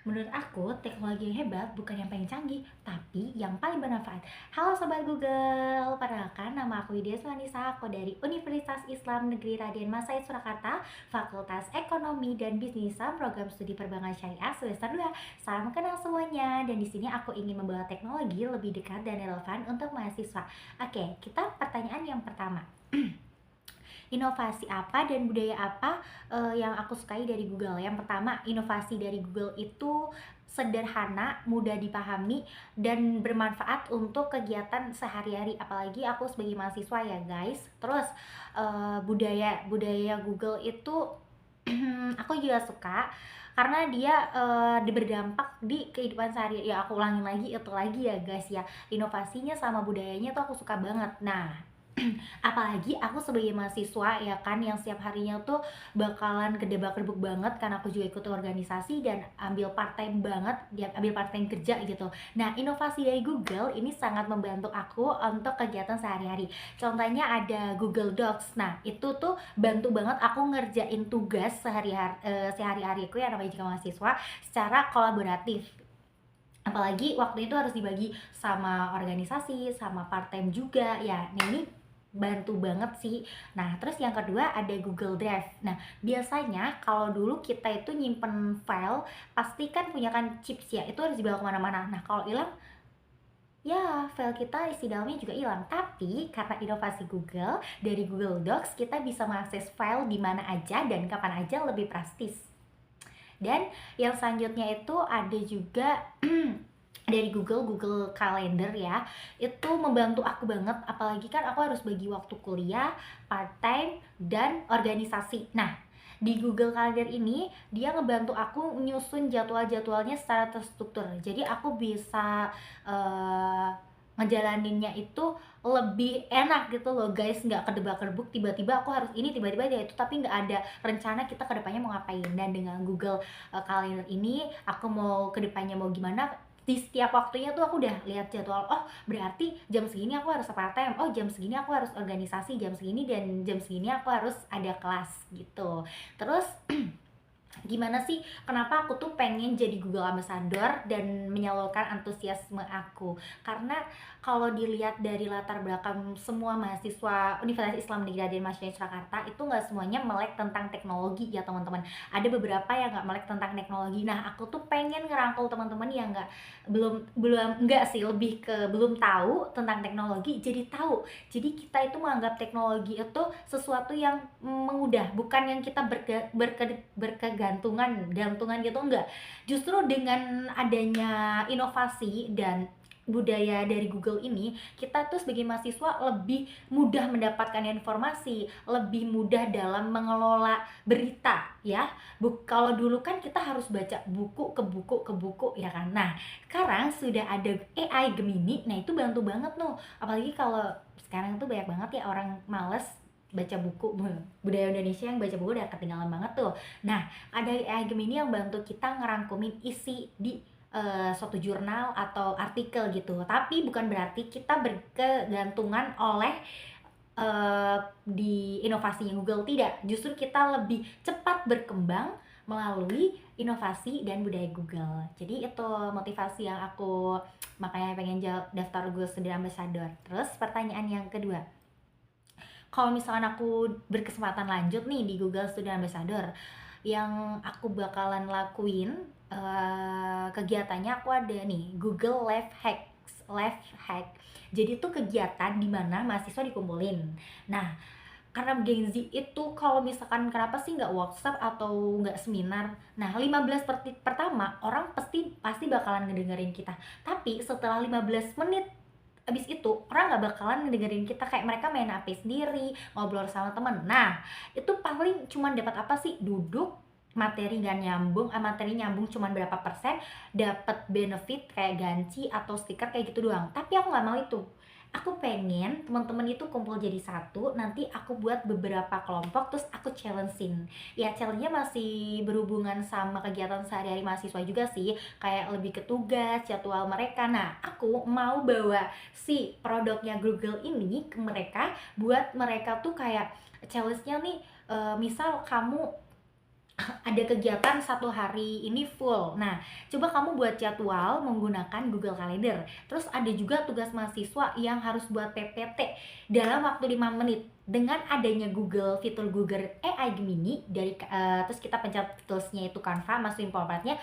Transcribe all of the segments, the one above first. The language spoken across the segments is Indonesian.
Menurut aku, teknologi yang hebat bukan yang paling canggih, tapi yang paling bermanfaat. Halo Sobat Google, perkenalkan nama aku Widya Suhanisa, aku dari Universitas Islam Negeri Raden Massaid Surakarta, Fakultas Ekonomi dan Bisnis, Program Studi Perbankan Syariah semester 2. Salam kenal semuanya, dan di sini aku ingin membawa teknologi lebih dekat dan relevan untuk mahasiswa. Oke, kita pertanyaan yang pertama. Inovasi apa dan budaya apa yang aku sukai dari Google? Yang pertama, inovasi dari Google itu sederhana, mudah dipahami, dan bermanfaat untuk kegiatan sehari-hari. Apalagi aku sebagai mahasiswa ya guys. Terus budaya budaya Google itu aku juga suka karena dia berdampak di kehidupan sehari. Ya aku ulangin lagi itu lagi ya guys ya, inovasinya sama budayanya tuh aku suka banget. Nah, apalagi aku sebagai mahasiswa ya kan, yang setiap harinya tuh bakalan kedebak-kedebuk banget karena aku juga ikut organisasi dan ambil part time banget, dia ambil part time kerja gitu. Nah, inovasi dari Google ini sangat membantu aku untuk kegiatan sehari-hari. Contohnya ada Google Docs. Nah, itu tuh bantu banget aku ngerjain tugas sehari-hariku ya namanya juga mahasiswa secara kolaboratif. Apalagi waktu itu harus dibagi sama organisasi, sama part time juga ya. Nah, ini bantu banget sih. Nah, terus yang kedua ada Google Drive. Nah, biasanya kalau dulu kita itu nyimpen file, pasti kan punya kan chips ya, itu harus dibawa kemana-mana. Nah, kalau hilang, ya file kita isi dalamnya juga hilang. Tapi karena inovasi Google, dari Google Docs kita bisa mengakses file di mana aja dan kapan aja lebih praktis. Dan yang selanjutnya itu ada juga dari Google Calendar ya. Itu membantu aku banget, apalagi kan aku harus bagi waktu kuliah, part time, dan organisasi. Nah, di Google Calendar ini dia ngebantu aku nyusun jadwal-jadwalnya secara terstruktur. Jadi aku bisa ngejalaninnya itu lebih enak gitu loh guys, nggak kedebak-kedebuk tiba-tiba aku harus ini, tiba-tiba dia itu, tapi nggak ada rencana kita kedepannya mau ngapain. Dan dengan Google Calendar ini aku mau kedepannya mau gimana, di setiap waktunya tuh aku udah lihat jadwal. Oh, berarti jam segini aku harus part time, oh jam segini aku harus organisasi, jam segini dan jam segini aku harus ada kelas gitu. Terus gimana sih kenapa aku tuh pengen jadi Google Ambassador dan menyalurkan antusiasme aku, karena kalau dilihat dari latar belakang semua mahasiswa Universitas Islam Negeri Raden Masyaid Surakarta itu nggak semuanya melek tentang teknologi ya teman-teman, ada beberapa yang nggak melek tentang teknologi. Nah, aku tuh pengen ngerangkul teman-teman yang nggak, belum belum nggak sih, lebih ke belum tahu tentang teknologi jadi tahu. Jadi kita itu menganggap teknologi itu sesuatu yang mudah, bukan yang kita berkegantungan gitu, enggak. Justru dengan adanya inovasi dan budaya dari Google ini, kita tuh sebagai mahasiswa lebih mudah mendapatkan informasi, lebih mudah dalam mengelola berita ya. Kalau dulu kan kita harus baca buku ke buku ke buku ya kan. Nah, sekarang sudah ada AI Gemini. Nah, itu bantu banget tuh. Apalagi kalau sekarang tuh banyak banget ya orang males baca buku. Budaya Indonesia yang baca buku udah ketinggalan banget tuh. Nah, ada AI Gemini yang bantu kita ngerangkumin isi di suatu jurnal atau artikel gitu. Tapi bukan berarti kita berkegantungan oleh di inovasinya Google, tidak. Justru kita lebih cepat berkembang melalui inovasi dan budaya Google. Jadi itu motivasi yang aku makanya pengen daftar Google Student Ambassador. Terus pertanyaan yang kedua, kalau misalkan aku berkesempatan lanjut nih di Google Student Ambassador, yang aku bakalan lakuin kegiatannya, aku ada nih Google Life Hack. Jadi itu kegiatan di mana mahasiswa dikumpulin. Nah, karena Gen Z itu kalau misalkan kenapa sih nggak workshop atau nggak seminar. Nah, 15 pertama orang pasti pasti bakalan ngedengerin kita, tapi setelah 15 menit abis itu orang nggak bakalan ngedengerin kita, kayak mereka main HP sendiri, ngobrol sama temen. Nah, itu paling cuman dapat apa sih, duduk, materi nggak nyambung, materi nyambung cuman berapa persen, dapat benefit kayak ganci atau stiker kayak gitu doang. Tapi aku nggak mau itu. Aku pengen teman-teman itu kumpul jadi satu, nanti aku buat beberapa kelompok, terus aku challengein. Ya, challenge-nya masih berhubungan sama kegiatan sehari-hari mahasiswa juga sih, kayak lebih ke tugas, jadwal mereka. Nah, aku mau bawa si produknya Google ini ke mereka, buat mereka tuh kayak challenge-nya nih, misal kamu ada kegiatan satu hari ini full. Nah, coba kamu buat jadwal menggunakan Google Calendar. Terus ada juga tugas mahasiswa yang harus buat PPT dalam waktu 5 menit. Dengan adanya fitur Google AI Gemini terus kita pencet toolsnya itu Canva, masukin formatnya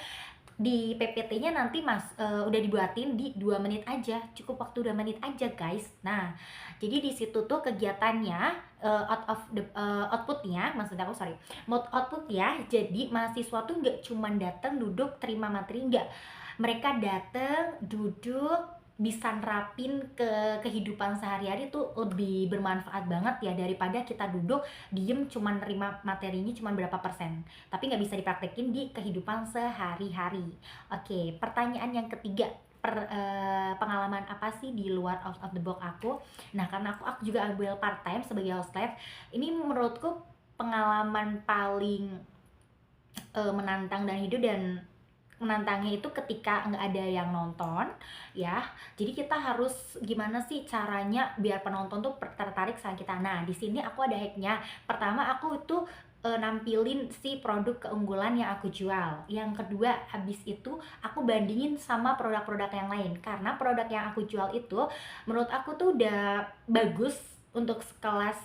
di PPT-nya nanti udah dibuatin di 2 menit aja, cukup waktu 2 menit aja guys. Nah, jadi di situ tuh kegiatannya outputnya, maksud aku sorry, mode output ya. Jadi mahasiswa tuh nggak cuman datang duduk terima materi, nggak, mereka datang duduk bisa nerapin ke kehidupan sehari-hari tuh lebih bermanfaat banget ya daripada kita duduk diem cuman nerima materinya cuman berapa persen tapi nggak bisa dipraktekin di kehidupan sehari-hari. Oke, pertanyaan yang ketiga, pengalaman apa sih di luar out of the box aku? Nah, karena aku juga ambil part time sebagai host live, ini menurutku pengalaman paling menantang dan hidup, dan menantangnya itu ketika nggak ada yang nonton ya. Jadi kita harus gimana sih caranya biar penonton tuh tertarik sama kita. Nah, di sini aku ada hacknya. Pertama, aku itu nampilin si produk keunggulan yang aku jual. Yang kedua, habis itu aku bandingin sama produk-produk yang lain, karena produk yang aku jual itu menurut aku tuh udah bagus untuk sekelas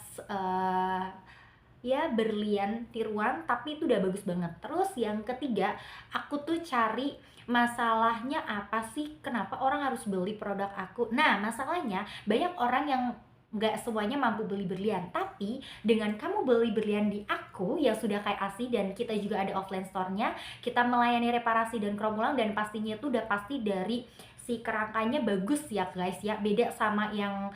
ya berlian tiruan, tapi itu udah bagus banget. Terus yang ketiga, aku tuh cari masalahnya apa sih, kenapa orang harus beli produk aku. Nah, masalahnya banyak orang yang nggak semuanya mampu beli berlian, tapi dengan kamu beli berlian di aku yang sudah kayak asli, dan kita juga ada offline store-nya, kita melayani reparasi dan kromulang, dan pastinya itu udah pasti dari si kerangkanya bagus ya guys ya, beda sama yang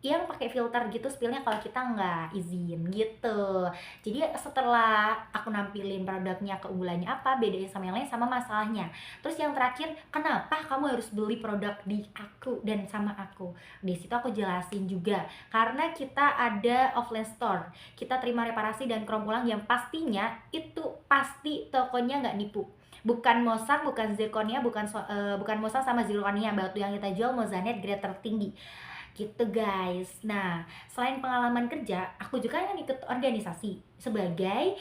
pakai filter gitu spillnya kalau kita nggak izin gitu. Jadi setelah aku nampilin produknya keunggulannya apa, bedanya sama yang lain, sama masalahnya. Terus yang terakhir, kenapa kamu harus beli produk di aku dan sama aku. Di situ aku jelasin juga, karena kita ada offline store, kita terima reparasi dan krom ulang yang pastinya itu pasti tokonya nggak nipu. Bukan Mosang, bukan zirconia, bukan Mosang sama zirconia, batu yang kita jual mozanet grade tertinggi gitu guys. Nah, selain pengalaman kerja, aku juga kan ikut organisasi sebagai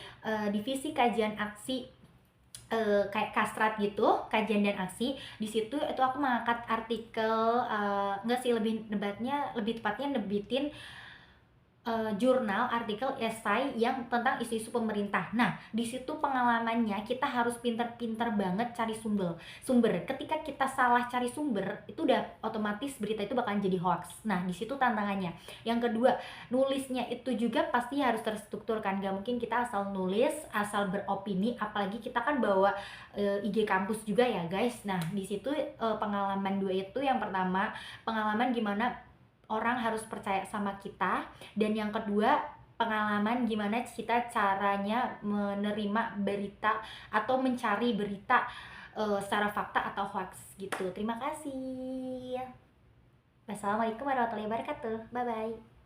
divisi kajian aksi, kayak kastrat gitu, kajian dan aksi. Di situ itu aku mengangkat artikel, enggak sih, lebih tepatnya nebitin jurnal, artikel, esai yang tentang isu-isu pemerintah. Nah, di situ pengalamannya kita harus pinter-pinter banget cari sumber. Ketika kita salah cari sumber, itu udah otomatis berita itu bakalan jadi hoax. Nah, di situ tantangannya. Yang kedua, nulisnya itu juga pasti harus terstruktur kan. Gak mungkin kita asal nulis, asal beropini, apalagi kita kan bawa IG kampus juga ya guys. Nah, di situ pengalaman dua itu, yang pertama pengalaman gimana orang harus percaya sama kita, dan yang kedua pengalaman gimana kita caranya menerima berita atau mencari berita secara fakta atau hoax gitu. Terima kasih. Wassalamualaikum warahmatullahi wabarakatuh. Bye bye.